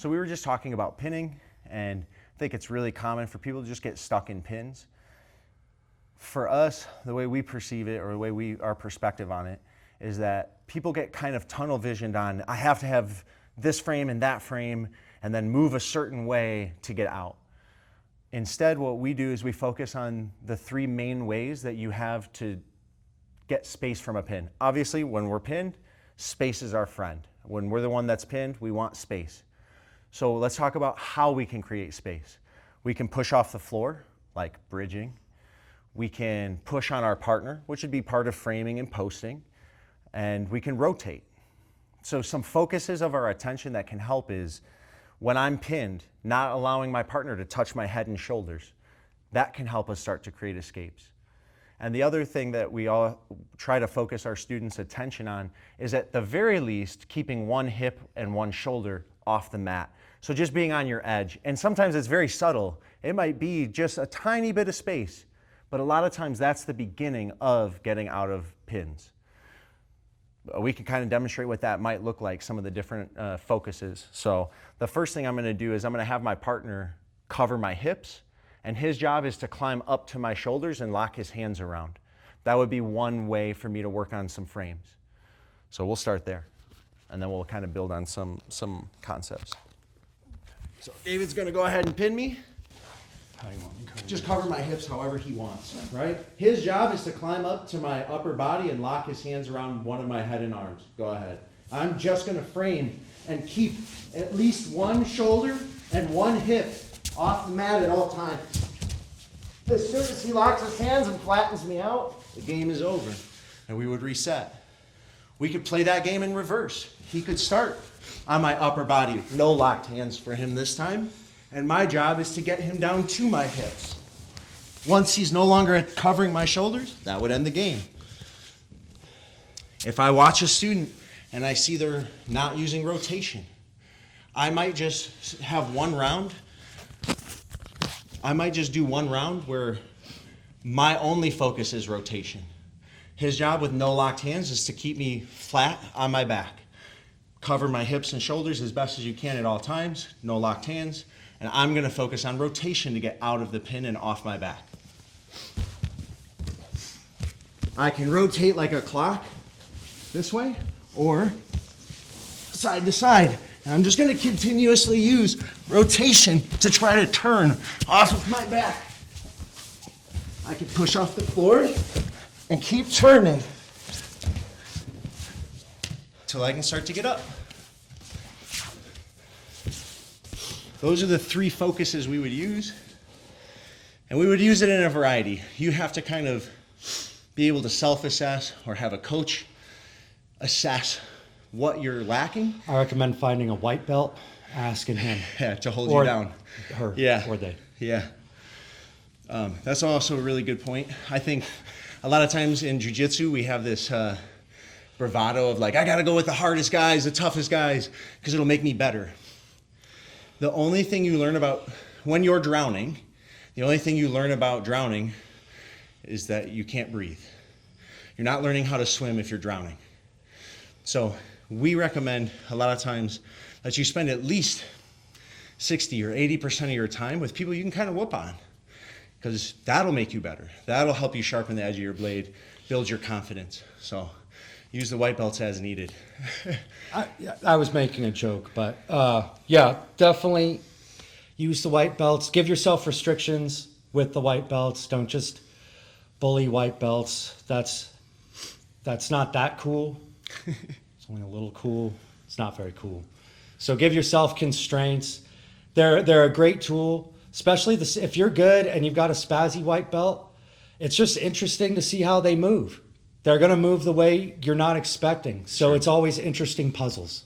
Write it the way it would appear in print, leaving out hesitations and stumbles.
So we were just talking about pinning, and I think it's really common for people to just get stuck in pins. For us, the way we perceive it, or the way our perspective on it, is that people get kind of tunnel visioned on, I have to have this frame and that frame, and then move a certain way to get out. Instead, what we do is we focus on the three main ways that you have to get space from a pin. Obviously, when we're pinned, space is our friend. When we're the one that's pinned, we want space. So let's talk about how we can create space. We can push off the floor, like bridging. We can push on our partner, which would be part of framing and posting. And we can rotate. So some focuses of our attention that can help is when I'm pinned, not allowing my partner to touch my head and shoulders. That can help us start to create escapes. And the other thing that we all try to focus our students' attention on is at the very least keeping one hip and one shoulder off the mat. So just being on your edge. And sometimes it's very subtle. It might be just a tiny bit of space, but a lot of times that's the beginning of getting out of pins. We can kind of demonstrate what that might look like, some of the different focuses. So the first thing I'm going to do is I'm going to have my partner cover my hips, and his job is to climb up to my shoulders and lock his hands around. That would be one way for me to work on some frames. So we'll start there, and then we'll kind of build on some concepts. So David's going to go ahead and pin me. Just cover my hips however he wants, right? His job is to climb up to my upper body and lock his hands around one of my head and arms. Go ahead. I'm just going to frame and keep at least one shoulder and one hip off the mat at all times. As soon as he locks his hands and flattens me out, the game is over, and we would reset. We could play that game in reverse. He could start on my upper body, no locked hands for him this time. And my job is to get him down to my hips. Once he's no longer covering my shoulders, that would end the game. If I watch a student and I see they're not using rotation, I might just have one round. I might just do one round where my only focus is rotation. His job with no locked hands is to keep me flat on my back. Cover my hips and shoulders as best as you can at all times, no locked hands. And I'm going to focus on rotation to get out of the pin and off my back. I can rotate like a clock this way or side to side. And I'm just going to continuously use rotation to try to turn off of my back. I can push off the floor and keep turning till I can start to get up. Those are the three focuses we would use, and we would use it in a variety. You have to kind of be able to self-assess or have a coach assess what you're lacking. I recommend finding a white belt, asking him. Yeah, to hold you down. Her, yeah. or they. Yeah. That's also a really good point. I think a lot of times in Jiu-Jitsu, we have this bravado of like, I got to go with the hardest guys, the toughest guys, because it'll make me better. The only thing you learn about when you're drowning, the only thing you learn about drowning is that you can't breathe. You're not learning how to swim if you're drowning. So we recommend a lot of times that you spend at least 60 or 80% of your time with people you can kind of whoop on, because that'll make you better. That'll help you sharpen the edge of your blade, build your confidence. So use the white belts as needed. I was making a joke, but yeah, definitely use the white belts. Give yourself restrictions with the white belts. Don't just bully white belts. That's not that cool. It's only a little cool. It's not very cool. So give yourself constraints. They're a great tool, especially if you're good and you've got a spazzy white belt. It's just interesting to see how they move. They're going to move the way you're not expecting. So It's always interesting puzzles.